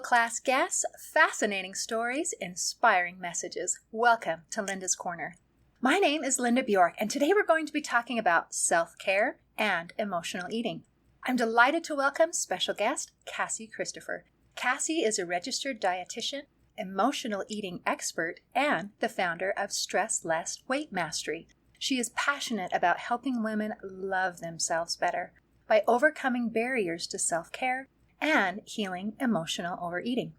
world-class guests, fascinating stories, inspiring messages. Welcome to Linda's Corner. My name is Linda Bjork, and today we're going to be talking about self-care and emotional eating. I'm delighted to welcome special guest Cassie Christopher. Cassie is a registered dietitian, emotional eating expert, and the founder of Stress Less Weight Mastery. She is passionate about helping women love themselves better by overcoming barriers to self-care and healing emotional overeating.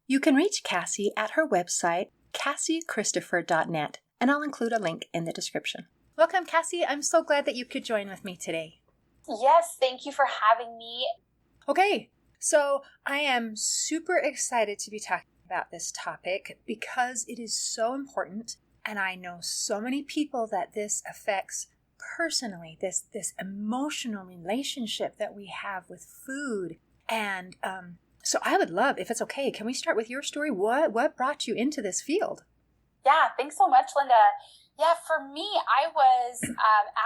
You can reach Cassie at her website, CassieChristopher.net, and I'll include a link in the description. Welcome, Cassie. I'm so glad that you could join with me today. Yes, thank you for having me. Okay, so I am super excited to be talking about this topic because it is so important, and I know so many people that this affects personally, this emotional relationship that we have with food. And so I would love, if it's okay, can we start with your story? What brought you into this field? Yeah, thanks so much, Linda. Yeah, for me, I was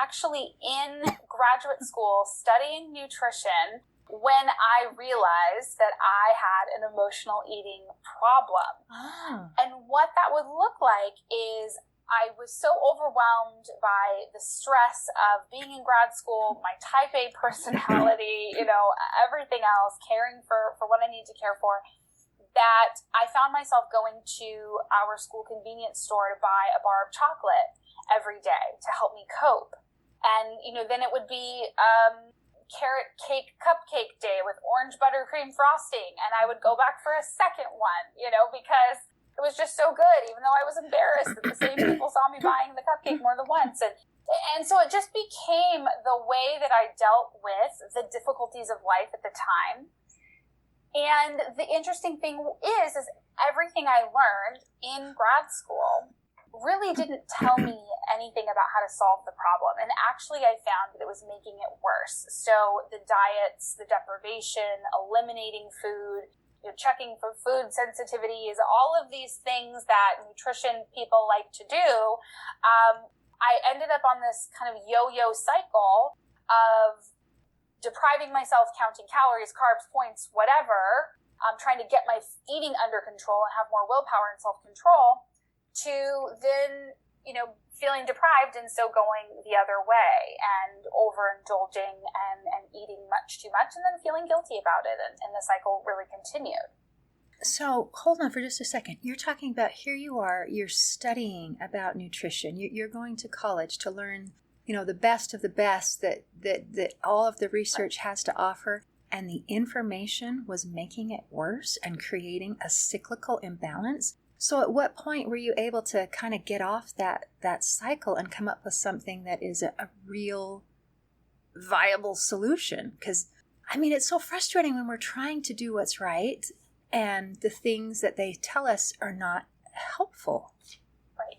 actually in graduate school studying nutrition when I realized that I had an emotional eating problem. Oh. And what that would look like is I was so overwhelmed by the stress of being in grad school, my type A personality, everything else, caring for what I need to care for, that I found myself going to our school convenience store to buy a bar of chocolate every day to help me cope. And, then it would be carrot cake cupcake day with orange buttercream frosting. And I would go back for a second one, because it was just so good, even though I was embarrassed that the same people saw me buying the cupcake more than once. And so it just became the way that I dealt with the difficulties of life at the time. And the interesting thing is everything I learned in grad school really didn't tell me anything about how to solve the problem. And actually, I found that it was making it worse. So the diets, the deprivation, eliminating food, checking for food sensitivities, all of these things that nutrition people like to do, I ended up on this kind of yo-yo cycle of depriving myself, counting calories, carbs, points, whatever, trying to get my eating under control and have more willpower and self-control, to then, feeling deprived and so going the other way and overindulging and eating much too much and then feeling guilty about it. And the cycle really continued. So hold on for just a second. You're talking about, here you are, you're studying about nutrition. You're going to college to learn, the best of the best that all of the research has to offer. And the information was making it worse and creating a cyclical imbalance. So at what point were you able to kind of get off that cycle and come up with something that is a real viable solution? Because, it's so frustrating when we're trying to do what's right and the things that they tell us are not helpful. Right.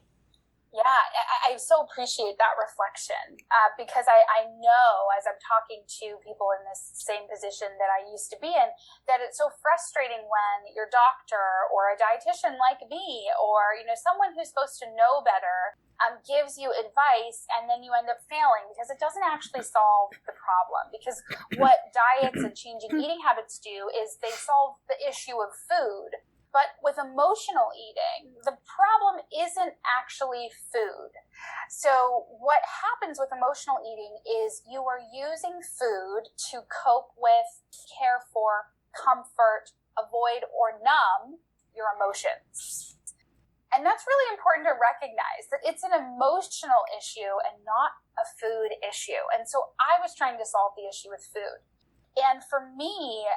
Yeah, I so appreciate that reflection because I know as I'm talking to people in this same position that I used to be in, that it's so frustrating when your doctor or a dietitian like me or, someone who's supposed to know better gives you advice and then you end up failing because it doesn't actually solve the problem. Because what diets and changing eating habits do is they solve the issue of food. But with emotional eating, the problem isn't actually food. So what happens with emotional eating is you are using food to cope with, care for, comfort, avoid, or numb your emotions. And that's really important to recognize that it's an emotional issue and not a food issue. And so I was trying to solve the issue with food. And for me,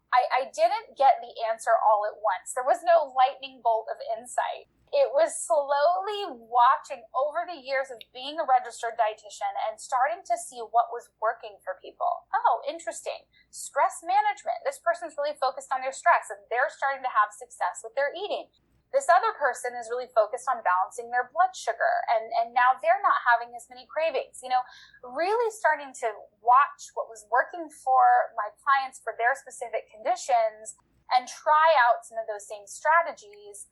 I didn't get the answer all at once. There was no lightning bolt of insight. It was slowly watching over the years of being a registered dietitian and starting to see what was working for people. Oh, interesting. Stress management. This person's really focused on their stress and they're starting to have success with their eating. This other person is really focused on balancing their blood sugar, and now they're not having as many cravings. Really starting to watch what was working for my clients for their specific conditions and try out some of those same strategies.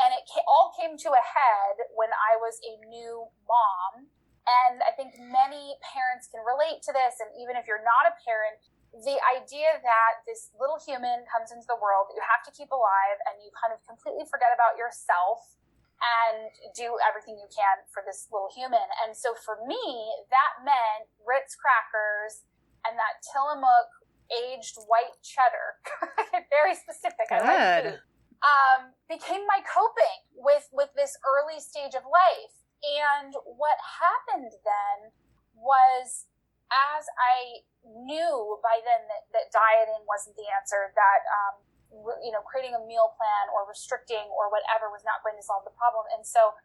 And it all came to a head when I was a new mom. And I think many parents can relate to this. And even if you're not a parent, the idea that this little human comes into the world that you have to keep alive, and you kind of completely forget about yourself and do everything you can for this little human. And so for me, that meant Ritz crackers and that Tillamook aged white cheddar, very specific. I like food. Became my coping with this early stage of life. And what happened then was, as I knew by then that dieting wasn't the answer, that creating a meal plan or restricting or whatever was not going to solve the problem. And so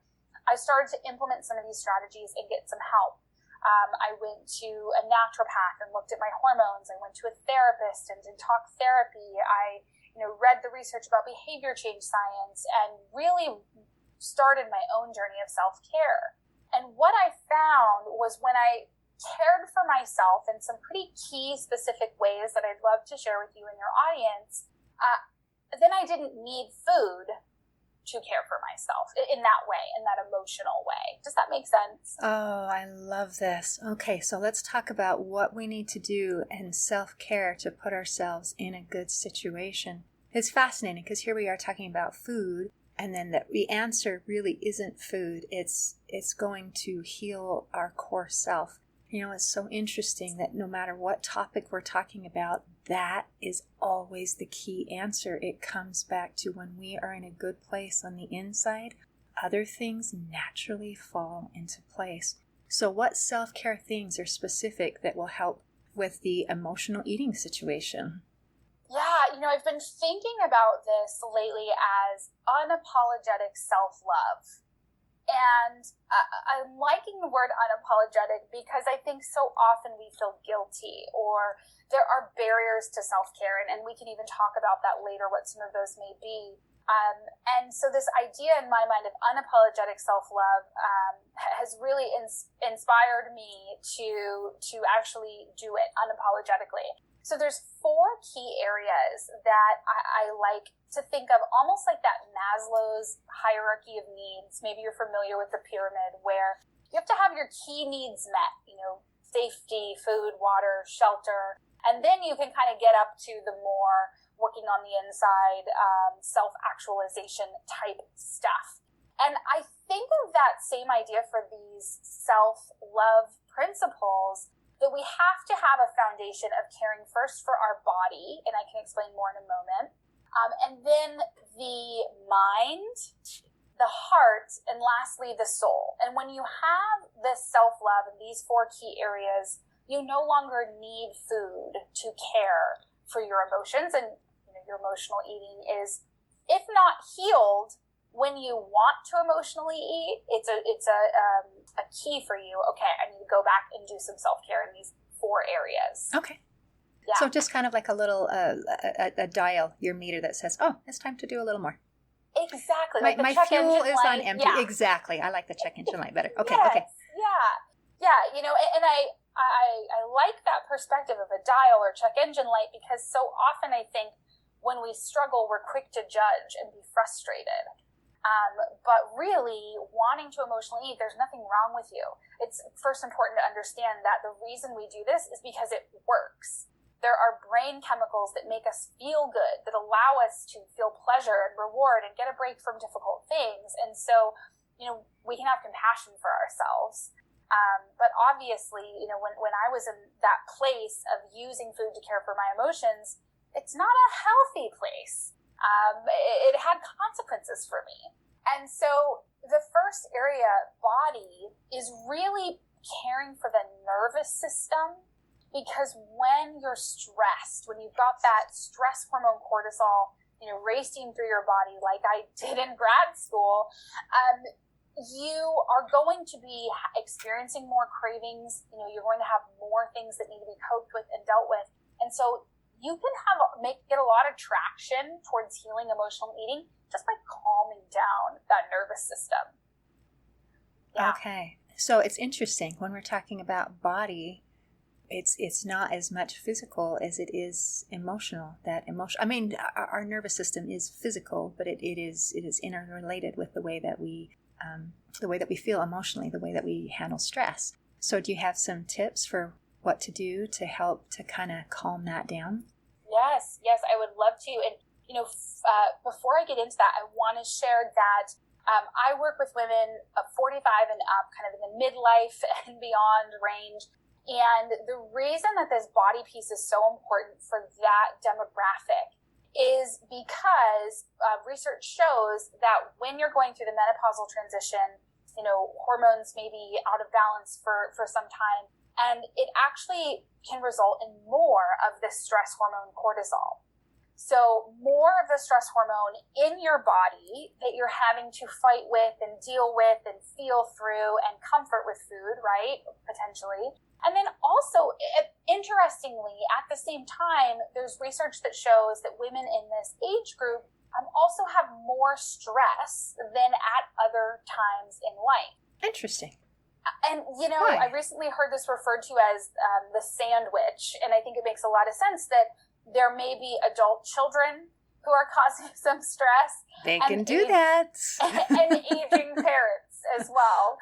I started to implement some of these strategies and get some help. I went to a naturopath and looked at my hormones. I went to a therapist and did talk therapy. I read the research about behavior change science and really started my own journey of self-care. And what I found was, when I cared for myself in some pretty key specific ways that I'd love to share with you and your audience, then I didn't need food to care for myself in that way, in that emotional way. Does that make sense? Oh, I love this. Okay, so let's talk about what we need to do in self-care to put ourselves in a good situation. It's fascinating because here we are talking about food, and then the answer really isn't food. It's going to heal our core self. It's so interesting that no matter what topic we're talking about, that is always the key answer. It comes back to, when we are in a good place on the inside, other things naturally fall into place. So what self-care things are specific that will help with the emotional eating situation? Yeah, I've been thinking about this lately as unapologetic self-love. And I'm liking the word unapologetic because I think so often we feel guilty, or there are barriers to self-care. And we can even talk about that later, what some of those may be. And so this idea in my mind of unapologetic self-love has really inspired me to actually do it unapologetically. So there's 4 key areas that I like to think of, almost like that Maslow's hierarchy of needs. Maybe you're familiar with the pyramid, where you have to have your key needs met, safety, food, water, shelter. And then you can kind of get up to the more working on the inside, self-actualization type stuff. And I think of that same idea for these self-love principles, that we have to have a foundation of caring first for our body, and I can explain more in a moment, and then the mind, the heart, and lastly, the soul. And when you have this self-love in these 4 key areas, you no longer need food to care for your emotions, and your emotional eating is, if not healed, when you want to emotionally eat, it's a key for you. Okay, I need to go back and do some self-care in these 4 areas. Okay. Yeah. So just kind of like a little a dial, your meter that says, oh, it's time to do a little more. Exactly. My fuel is on empty. Yeah. Exactly. I like the check engine light better. Okay. Yes. Okay. Yeah. And I like that perspective of a dial or check engine light, because so often I think when we struggle, we're quick to judge and be frustrated. But really, wanting to emotionally eat, there's nothing wrong with you. It's first important to understand that the reason we do this is because it works. There are brain chemicals that make us feel good, that allow us to feel pleasure and reward and get a break from difficult things. And so, we can have compassion for ourselves. But obviously, when I was in that place of using food to care for my emotions, it's not a healthy place. It had consequences for me. And so the first area, body, is really caring for the nervous system, because when you're stressed, when you've got that stress hormone cortisol, racing through your body like I did in grad school, you are going to be experiencing more cravings. You're going to have more things that need to be coped with and dealt with. And so you can get a lot of traction towards healing emotional eating just by calming down that nervous system. Yeah. Okay. So it's interesting when we're talking about body, it's not as much physical as it is emotional. Our nervous system is physical, but it is interrelated with the way that we feel emotionally, the way that we handle stress. So do you have some tips for what to do to help to kind of calm that down? Yes, I would love to. And, before I get into that, I want to share that I work with women of 45 and up, kind of in the midlife and beyond range. And the reason that this body piece is so important for that demographic is because research shows that when you're going through the menopausal transition, hormones may be out of balance for some time, and it actually can result in more of the stress hormone cortisol. So more of the stress hormone in your body that you're having to fight with and deal with and feel through and comfort with food, right? Potentially. And then also, interestingly, at the same time, there's research that shows that women in this age group also have more stress than at other times in life. Interesting. And, I recently heard this referred to as the sandwich, and I think it makes a lot of sense that there may be adult children who are causing some stress. They can do that. And aging parents as well.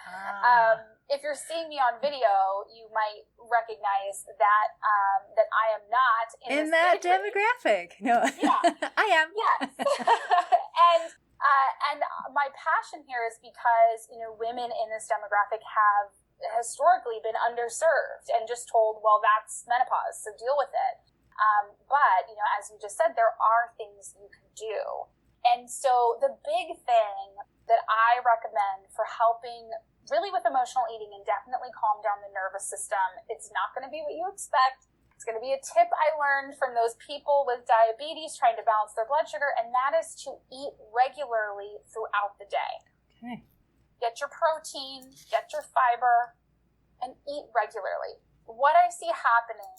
If you're seeing me on video, you might recognize that that I am not in that demographic. No, yeah, I am. Yes, and my passion here is because women in this demographic have historically been underserved and just told, well, that's menopause, so deal with it. But as you just said, there are things you can do. And so the big thing that I recommend for helping really with emotional eating and definitely calm down the nervous system, it's not going to be what you expect. It's going to be a tip I learned from those people with diabetes trying to balance their blood sugar, and that is to eat regularly throughout the day. Okay. Get your protein, get your fiber, and eat regularly. What I see happening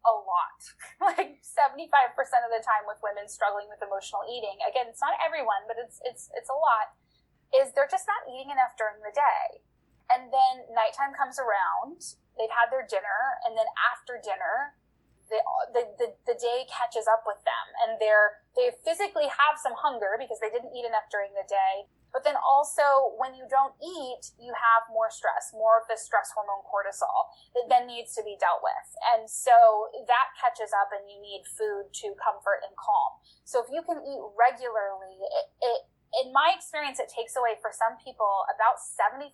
a lot, like 75% of the time with women struggling with emotional eating, again, it's not everyone, but it's a lot, is they're just not eating enough during the day. And then nighttime comes around, they've had their dinner, and then after dinner, the day catches up with them, and they physically have some hunger because they didn't eat enough during the day. But then also, when you don't eat, you have more stress, more of the stress hormone cortisol that then needs to be dealt with. And so that catches up and you need food to comfort and calm. So if you can eat regularly, it in my experience, it takes away for some people about 75%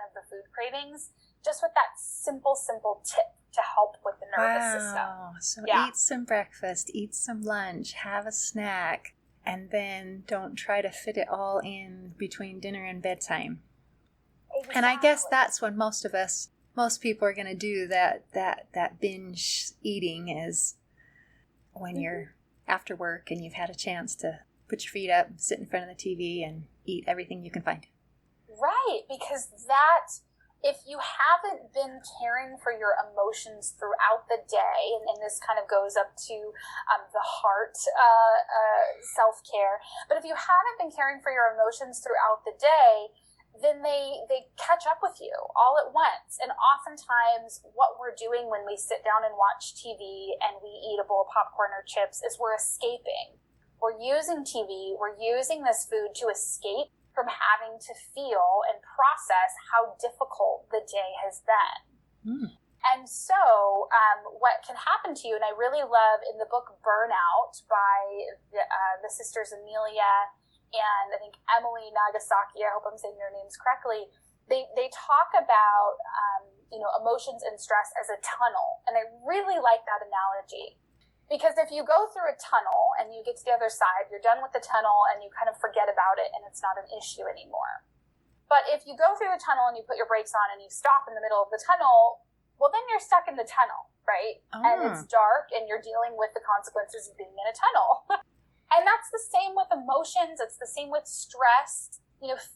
of the food cravings just with that simple tip to help with the nervous system. So eat some breakfast, eat some lunch, have a snack. And then don't try to fit it all in between dinner and bedtime. Exactly. And I guess that's when most people are going to do that binge eating is when you're after work and you've had a chance to put your feet up, sit in front of the TV and eat everything you can find. Right, because if you haven't been caring for your emotions throughout the day, and this kind of goes up to the heart self-care, but if you haven't been caring for your emotions throughout the day, then they catch up with you all at once. And oftentimes what we're doing when we sit down and watch TV and we eat a bowl of popcorn or chips is we're escaping. We're using TV, we're using this food to escape from having to feel and process how difficult the day has been. And so what can happen to you, and I really love in the book Burnout by the sisters Amelia and I think Emily Nagasaki, I hope I'm saying their names correctly, they talk about emotions and stress as a tunnel. And I really like that analogy. Because if you go through a tunnel and you get to the other side, you're done with the tunnel and you kind of forget about it and it's not an issue anymore. But if you go through the tunnel and you put your brakes on and you stop in the middle of the tunnel, well, then you're stuck in the tunnel, right? And it's dark and you're dealing with the consequences of being in a tunnel. And that's the same with emotions. It's the same with stress.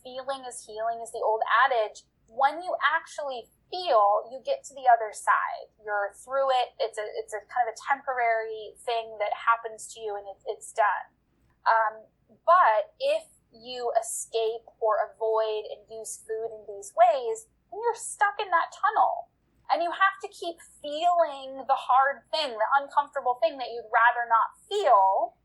Feeling is healing is the old adage. When you actually feel, you get to the other side. You're through it. It's a kind of a temporary thing that happens to you and it's done. But if you escape or avoid and use food in these ways, then you're stuck in that tunnel. And you have to keep feeling the hard thing, the uncomfortable thing that you'd rather not feel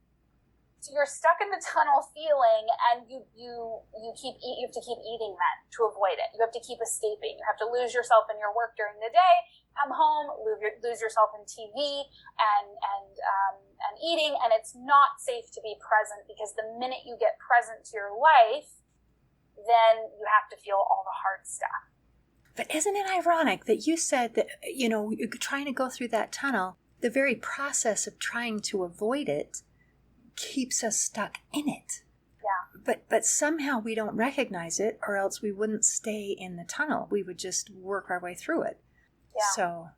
So you're stuck in the tunnel feeling, and you have to keep eating then to avoid it. You have to keep escaping. You have to lose yourself in your work during the day, come home, lose yourself in TV and eating, and it's not safe to be present, because the minute you get present to your life, then you have to feel all the hard stuff. But isn't it ironic that you said that, you're trying to go through that tunnel, the very process of trying to avoid it keeps us stuck in it. Yeah. But somehow we don't recognize it, or else we wouldn't stay in the tunnel. We would just work our way through it. Yeah. So,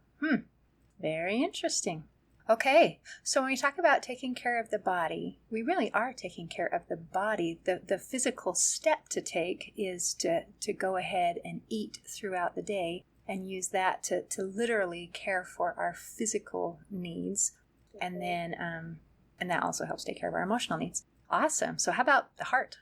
very interesting. Okay, so when we talk about taking care of the body, we really are taking care of the body. The physical step to take is to go ahead and eat throughout the day and use that to literally care for our physical needs. And then, and that also helps take care of our emotional needs. Awesome. So how about the heart?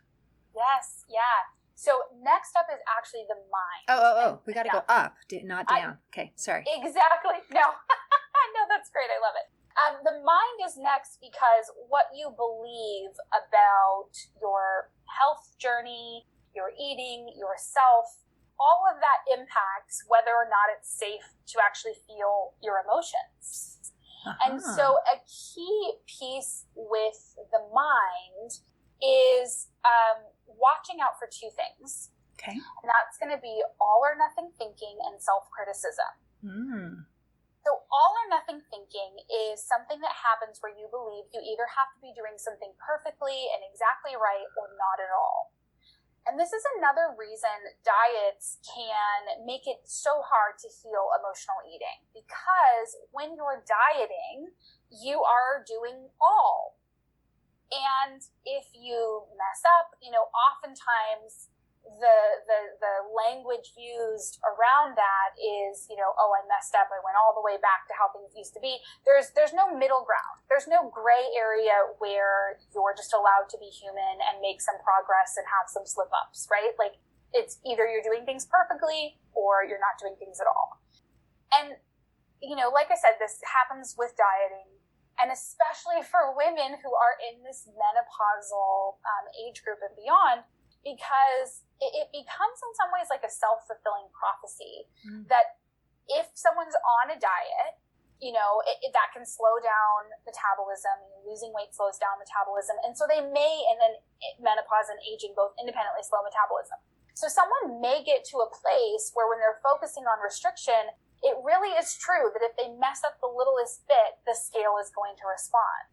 Yes, yeah. So next up is actually the mind. Oh, we got to go up, not down. Okay, sorry. Exactly. No, no, that's great. I love it. The mind is next, because what you believe about your health journey, your eating, yourself, all of that impacts whether or not it's safe to actually feel your emotions. And so a key piece with the mind is watching out for two things. Okay. And that's going to be all or nothing thinking and self-criticism. So all or nothing thinking is something that happens where you believe you either have to be doing something perfectly and exactly right, or not at all. And this is another reason diets can make it so hard to heal emotional eating, because when you're dieting, you are doing all. And if you mess up, oftentimes the language used around that is, oh, I messed up, I went all the way back to how things used to be. There's no middle ground. There's no gray area where you're just allowed to be human and make some progress and have some slip ups, right? Like, it's either you're doing things perfectly or you're not doing things at all. And, like I said, this happens with dieting, and especially for women who are in this menopausal age group and beyond, because it becomes in some ways like a self-fulfilling prophecy that if someone's on a diet, that can slow down metabolism. Losing weight slows down metabolism. And so they may, and then menopause and aging both independently slow metabolism. So someone may get to a place where when they're focusing on restriction, it really is true that if they mess up the littlest bit, the scale is going to respond.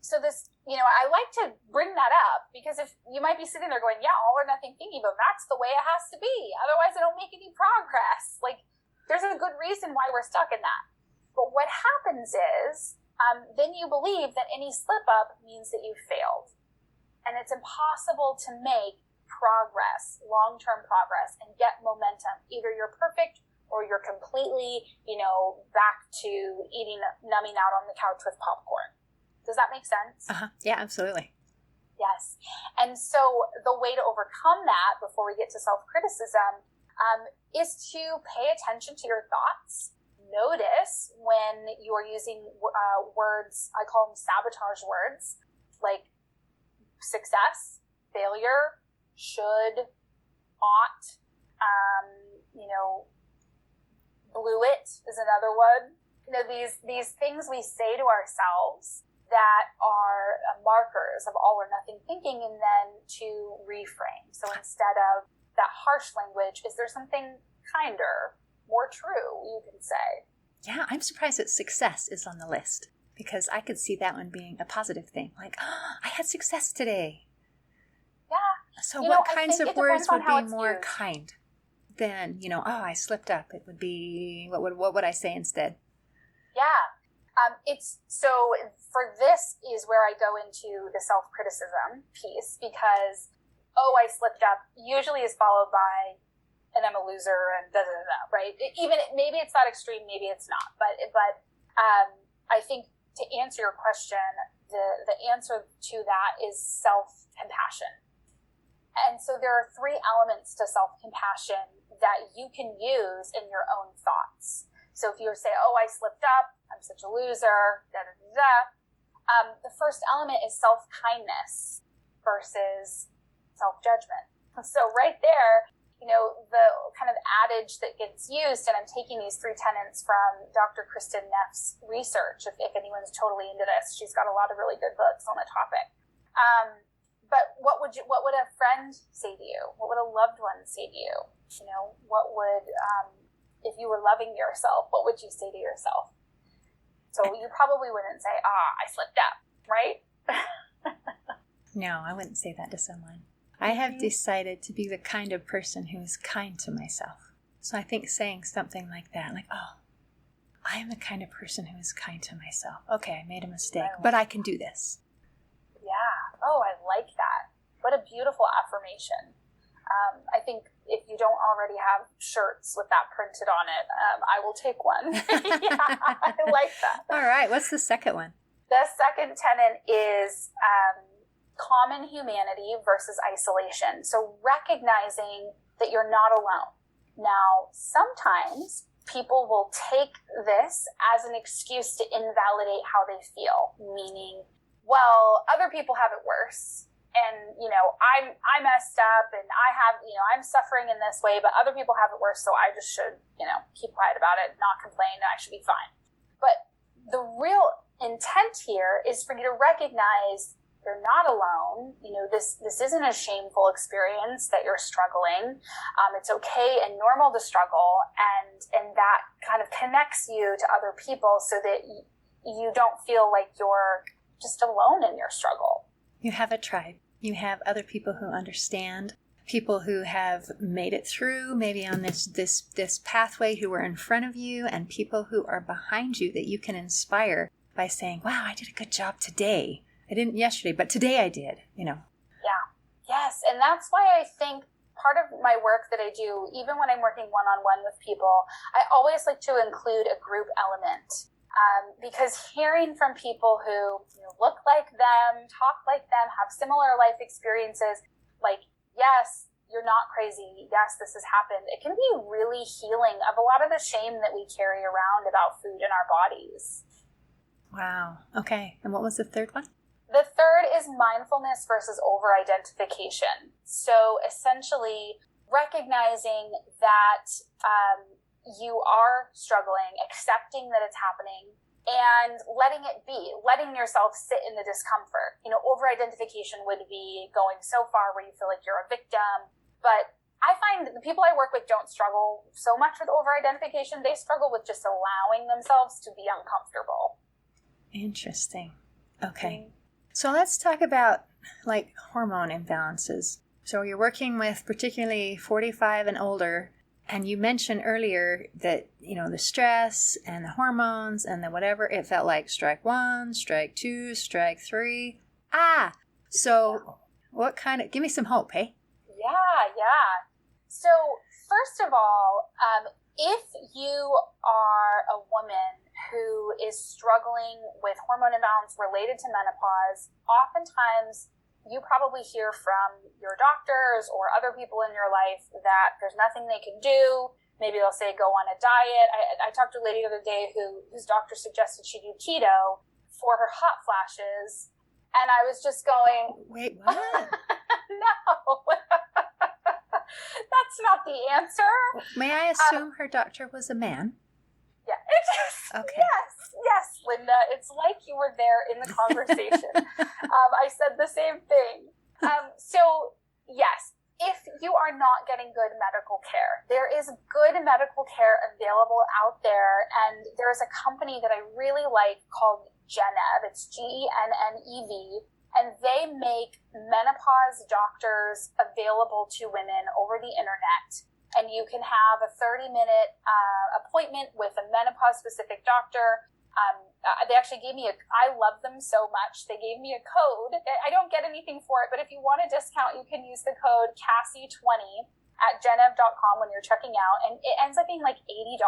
So this, I like to bring that up, because if you might be sitting there going, yeah, all or nothing thinking, but that's the way it has to be. Otherwise, I don't make any progress. Like, there's a good reason why we're stuck in that. But what happens is, then you believe that any slip up means that you failed. And it's impossible to make progress, long-term progress, and get momentum. Either you're perfect or you're completely, back to numbing out on the couch with popcorn. Does that make sense? Yeah, absolutely. Yes. And so the way to overcome that before we get to self-criticism is to pay attention to your thoughts. Notice when you're using words, I call them sabotage words, like success, failure, should, ought, blew it is another one. These things we say to ourselves that are markers of all or nothing thinking, and then to reframe. So instead of that harsh language, is there something kinder, more true, you can say? Yeah, I'm surprised that success is on the list, because I could see that one being a positive thing. Like, I had success today. Yeah. So what kinds of words would be more kind than, I slipped up? It would be, what would I say instead? Yeah. So for this is where I go into the self-criticism piece, because, I slipped up usually is followed by, and I'm a loser and right? Maybe it's that extreme, maybe it's not, but I think to answer your question, the answer to that is self-compassion. And so there are three elements to self-compassion that you can use in your own thoughts. So if you say, I slipped up, I'm such a loser, The first element is self-kindness versus self-judgment. So right there, the kind of adage that gets used, and I'm taking these 3 tenets from Dr. Kristin Neff's research, if anyone's totally into this. She's got a lot of really good books on the topic. But what would a friend say to you? What would a loved one say to you? What would, if you were loving yourself, what would you say to yourself? So you probably wouldn't say, I slipped up, right? No, I wouldn't say that to someone. I have decided to be the kind of person who is kind to myself. So I think saying something like that, like, I am the kind of person who is kind to myself. Okay, I made a mistake, but I can do this. Yeah. Oh, I like that. What a beautiful affirmation. I think if you don't already have shirts with that printed on it, I will take one. Yeah, I like that. All right. What's the second one? The second tenet is common humanity versus isolation. So recognizing that you're not alone. Now, sometimes people will take this as an excuse to invalidate how they feel, meaning, well, other people have it worse. And, I messed up and I'm suffering in this way, but other people have it worse. So I just should, keep quiet about it, not complain, and I should be fine. But the real intent here is for you to recognize you're not alone. This isn't a shameful experience that you're struggling. It's okay and normal to struggle. And that kind of connects you to other people so that you don't feel like you're just alone in your struggle. You have a tribe. You have other people who understand, people who have made it through, maybe on this pathway, who are in front of you, and people who are behind you that you can inspire by saying, wow, I did a good job today. I didn't yesterday, but today I did, Yeah. Yes. And that's why I think part of my work that I do, even when I'm working one-on-one with people, I always like to include a group element. Because hearing from people who look like them, talk like them, have similar life experiences, like, yes, you're not crazy. Yes, this has happened. It can be really healing of a lot of the shame that we carry around about food in our bodies. Wow. Okay. And what was the third one? The third is mindfulness versus over-identification. So essentially recognizing that you are struggling, accepting that it's happening, and letting it be, letting yourself sit in the discomfort. Over-identification would be going so far where you feel like you're a victim. But I find the people I work with don't struggle so much with over-identification. They struggle with just allowing themselves to be uncomfortable. Interesting. Okay. So let's talk about hormone imbalances. So you're working with particularly 45 and older. And you mentioned earlier that, the stress and the hormones and the whatever, it felt like strike 1, strike 2, strike 3. So what give me some hope, hey? Yeah. So first of all, if you are a woman who is struggling with hormone imbalance related to menopause, oftentimes you probably hear from your doctors or other people in your life that there's nothing they can do. Maybe they'll say, go on a diet. I talked to a lady the other day whose doctor suggested she do keto for her hot flashes. And I was just going, wait, what? No, that's not the answer. May I assume her doctor was a man? Yeah, it is. Okay. Yes, Linda. It's like you were there in the conversation. I said the same thing. So, yes, if you are not getting good medical care, there is good medical care available out there. And there is a company that I really like called Genev. It's GENNEV. And they make menopause doctors available to women over the internet. And you can have a 30-minute appointment with a menopause-specific doctor. They actually gave me I love them so much. They gave me a code. I don't get anything for it, but if you want a discount, you can use the code Cassie20 at genev.com when you're checking out. And it ends up being like $80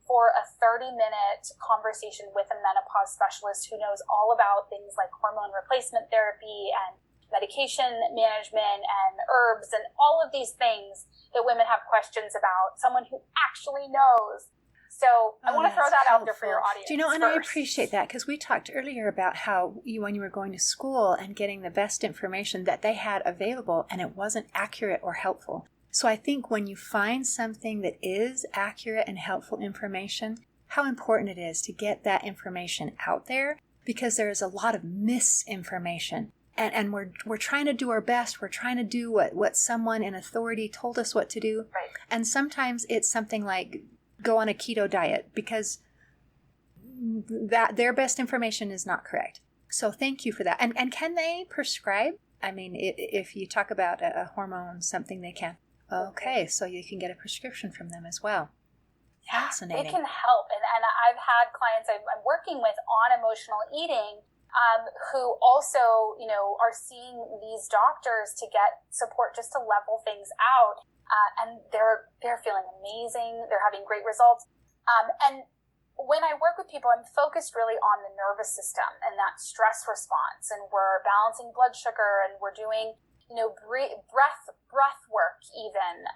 for a 30-minute conversation with a menopause specialist who knows all about things like hormone replacement therapy and medication management and herbs and all of these things that women have questions about, someone who actually knows. So I want to throw that out there for helpful. your audience. Do you know, and first. I appreciate that, because we talked earlier about how when you were going to school and getting the best information that they had available and it wasn't accurate or helpful. So I think when you find something that is accurate and helpful information, how important it is to get that information out there, because there is a lot of misinformation. And we're trying to do our best. We're trying to do what someone in authority told us what to do. Right. And sometimes it's something like go on a keto diet, because that their best information is not correct. So thank you for that. And can they prescribe? I mean, if you talk about a hormone, something they can. Okay, so you can get a prescription from them as well. Fascinating. It can help. And I've had clients I'm working with on emotional eating who also, are seeing these doctors to get support just to level things out. And they're feeling amazing. They're having great results. And when I work with people, I'm focused really on the nervous system and that stress response. And we're balancing blood sugar, and we're doing, breath work even,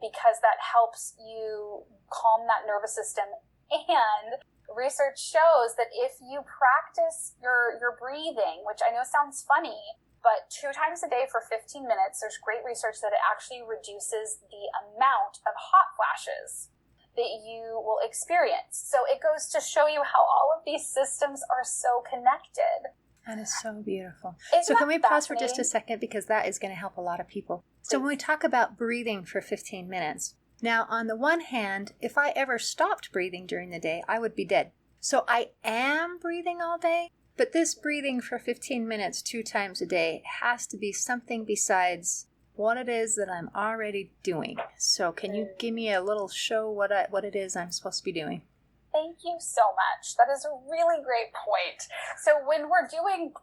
because that helps you calm that nervous system. And research shows that if you practice your breathing, which I know sounds funny, but 2 times a day for 15 minutes, there's great research that it actually reduces the amount of hot flashes that you will experience. So it goes to show you how all of these systems are so connected. That is so beautiful. Isn't So can we pause for fascinating? just a second, because that is going to help a lot of people. So when we talk about breathing for 15 minutes, now on the one hand, if I ever stopped breathing during the day, I would be dead. So I am breathing all day, but this breathing for 15 minutes 2 times a day has to be something besides what it is that I'm already doing. So can you give me a little show what it is I'm supposed to be doing? Thank you so much. That is a really great point. So when we're doing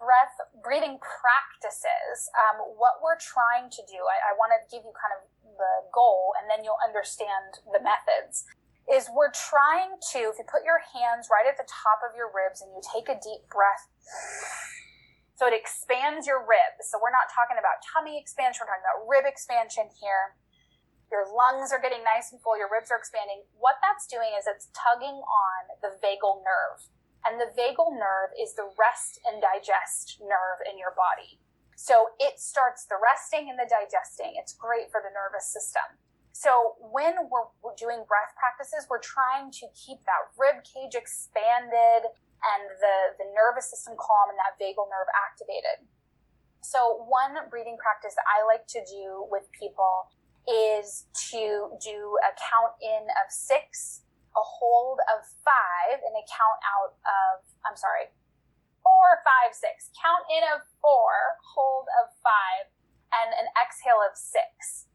breathing practices, what we're trying to do, I want to give you kind of the goal, and then you'll understand the methods, is we're trying to, if you put your hands right at the top of your ribs and you take a deep breath, so it expands your ribs. So we're not talking about tummy expansion, we're talking about rib expansion here. Your lungs are getting nice and full, your ribs are expanding. What that's doing is it's tugging on the vagal nerve. And the vagal nerve is the rest and digest nerve in your body. So it starts the resting and the digesting. It's great for the nervous system. So when we're doing breath practices, we're trying to keep that rib cage expanded and the nervous system calm and that vagal nerve activated. So one breathing practice that I like to do with people is to do a count in of 6, a hold of 5, and a count out of, 4, 5, 6. Count in of 4, hold of 5, and an exhale of 6.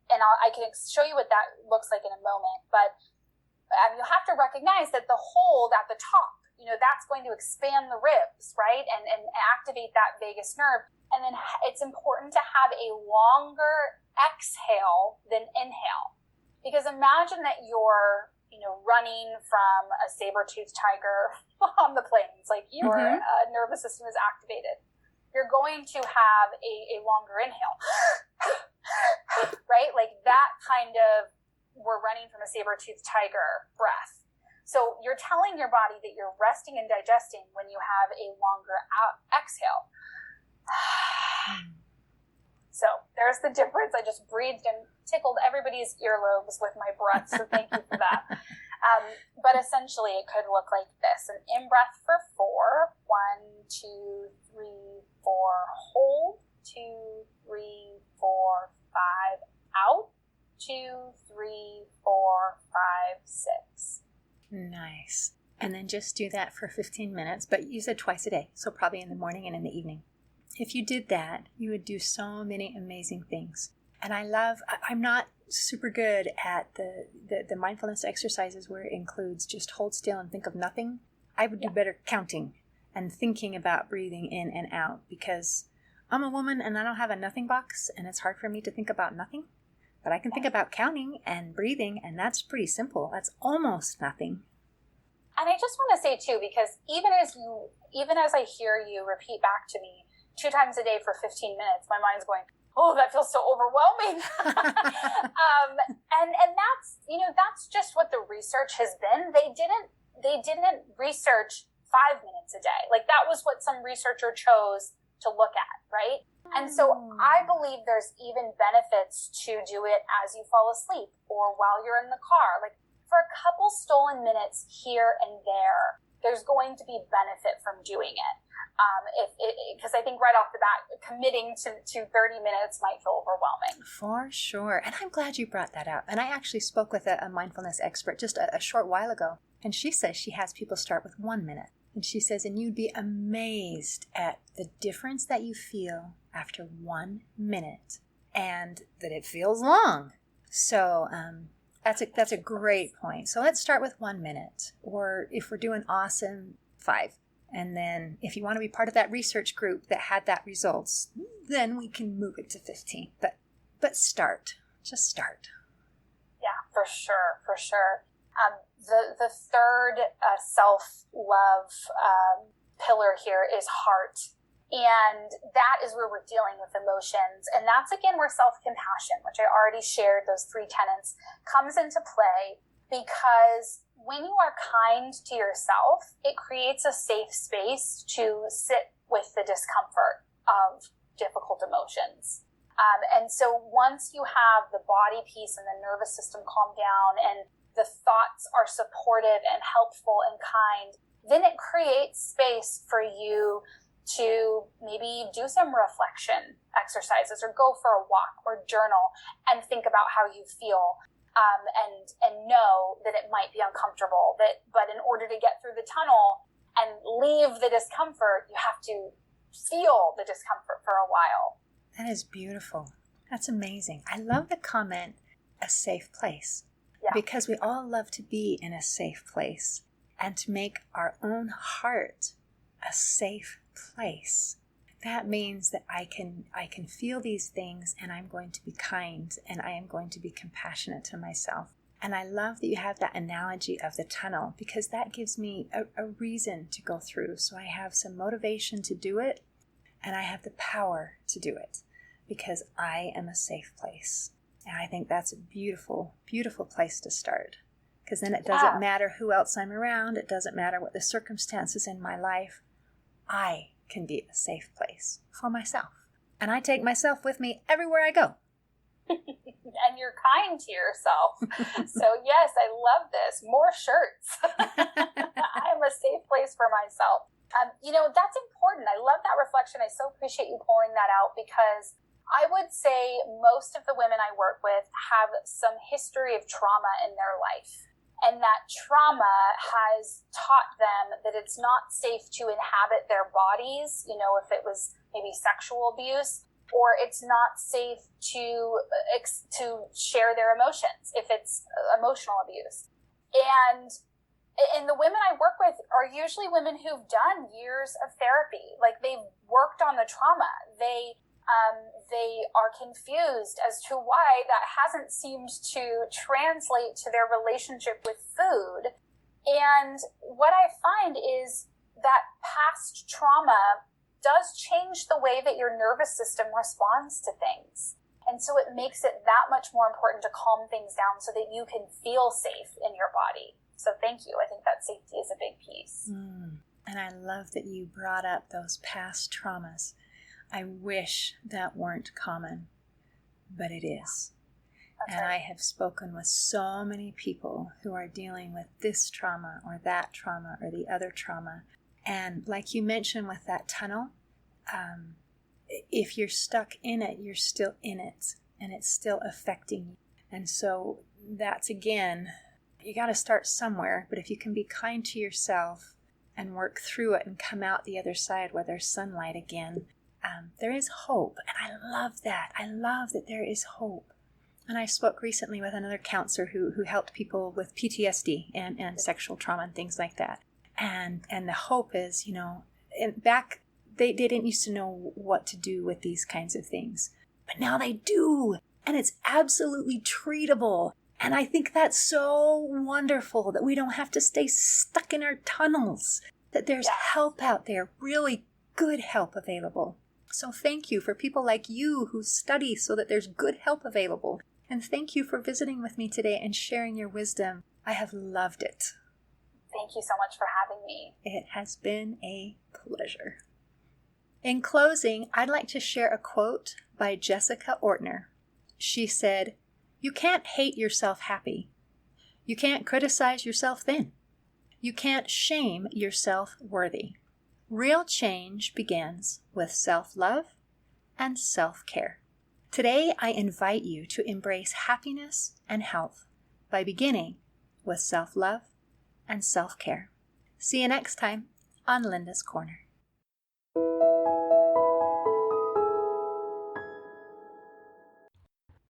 I can show you what that looks like in a moment, but you have to recognize that the hold at the top, that's going to expand the ribs, right? And activate that vagus nerve. And then it's important to have a longer exhale than inhale. Because imagine that you're, running from a saber-toothed tiger on the plains, like your nervous system is activated. You're going to have a longer inhale, right? Like that kind of, we're running from a saber-toothed tiger breath. So you're telling your body that you're resting and digesting when you have a longer exhale. So there's the difference. I just breathed and tickled everybody's earlobes with my breath, so thank you for that. But essentially it could look like this. An in-breath for 4, 1, 2, 3, 4, hold, 2, 3, 4, 5, out, 2, 3, 4, 5, 6. Nice. And then just do that for 15 minutes, but you said twice a day, so probably in the morning and in the evening. If you did that, you would do so many amazing things. And I'm not super good at the mindfulness exercises where it includes just hold still and think of nothing. I would do better counting and thinking about breathing in and out, because I'm a woman and I don't have a nothing box, and it's hard for me to think about nothing. But I can think about counting and breathing, and that's pretty simple. That's almost nothing. And I just want to say too, because even as I hear you repeat back to me 2 times a day for 15 minutes, my mind's going, oh, that feels so overwhelming. And that's, that's just what the research has been. They didn't research 5 minutes a day. Like that was what some researcher chose to look at, right? And so I believe there's even benefits to do it as you fall asleep or while you're in the car. Like for a couple stolen minutes here and there, there's going to be benefit from doing it. Because I think right off the bat, committing to 30 minutes might feel overwhelming. For sure. And I'm glad you brought that up. And I actually spoke with a mindfulness expert just a short while ago. And she says she has people start with 1 minute. And she says, and you'd be amazed at the difference that you feel after 1 minute, and that it feels long. So that's a great point. So let's start with 1 minute, or if we're doing awesome, 5. And then if you want to be part of that research group that had that results, then we can move it to 15. But start. Just start. Yeah, for sure. The third self-love pillar here is heart. And that is where we're dealing with emotions. And that's, again, where self-compassion, which I already shared, those 3 tenets, comes into play, because when you are kind to yourself, it creates a safe space to sit with the discomfort of difficult emotions. And so once you have the body piece and the nervous system calm down and the thoughts are supportive and helpful and kind, then it creates space for you to maybe do some reflection exercises or go for a walk or journal and think about how you feel, and know that it might be uncomfortable, but in order to get through the tunnel and leave the discomfort, you have to feel the discomfort for a while. That is beautiful. That's amazing. I love the comment, a safe place. Yeah. Because we all love to be in a safe place, and to make our own heart a safe place. That means that I can feel these things, and I'm going to be kind, and I am going to be compassionate to myself. And I love that you have that analogy of the tunnel, because that gives me a reason to go through. So I have some motivation to do it, and I have the power to do it, because I am a safe place. And I think that's a beautiful, beautiful place to start. Because then it doesn't matter who else I'm around. It doesn't matter what the circumstances in my life. I can be a safe place for myself. And I take myself with me everywhere I go. And you're kind to yourself. So yes, I love this. More shirts. I am a safe place for myself. That's important. I love that reflection. I so appreciate you pulling that out, because I would say most of the women I work with have some history of trauma in their life. And that trauma has taught them that it's not safe to inhabit their bodies, if it was maybe sexual abuse, or it's not safe to share their emotions if it's emotional abuse. And the women I work with are usually women who've done years of therapy. Like, they've worked on the trauma. They are confused as to why that hasn't seemed to translate to their relationship with food. And what I find is that past trauma does change the way that your nervous system responds to things. And so it makes it that much more important to calm things down so that you can feel safe in your body. So thank you. I think that safety is a big piece. And I love that you brought up those past traumas. I wish that weren't common, but it is. And I have spoken with so many people who are dealing with this trauma or that trauma or the other trauma. And like you mentioned with that tunnel, if you're stuck in it, you're still in it, and it's still affecting you. And so that's, again, you got to start somewhere. But if you can be kind to yourself and work through it and come out the other side where there's sunlight again, there is hope. And I love that. I love that there is hope. And I spoke recently with another counselor who helped people with PTSD and sexual trauma and things like that. And the hope is, back, they didn't used to know what to do with these kinds of things. But now they do. And it's absolutely treatable. And I think that's so wonderful that we don't have to stay stuck in our tunnels, that there's help out there, really good help available. So thank you for people like you who study so that there's good help available. And thank you for visiting with me today and sharing your wisdom. I have loved it. Thank you so much for having me. It has been a pleasure. In closing, I'd like to share a quote by Jessica Ortner. She said, "You can't hate yourself happy. You can't criticize yourself thin. You can't shame yourself worthy. Real change begins with self-love and self-care." Today, I invite you to embrace happiness and health by beginning with self-love and self-care. See you next time on Linda's Corner.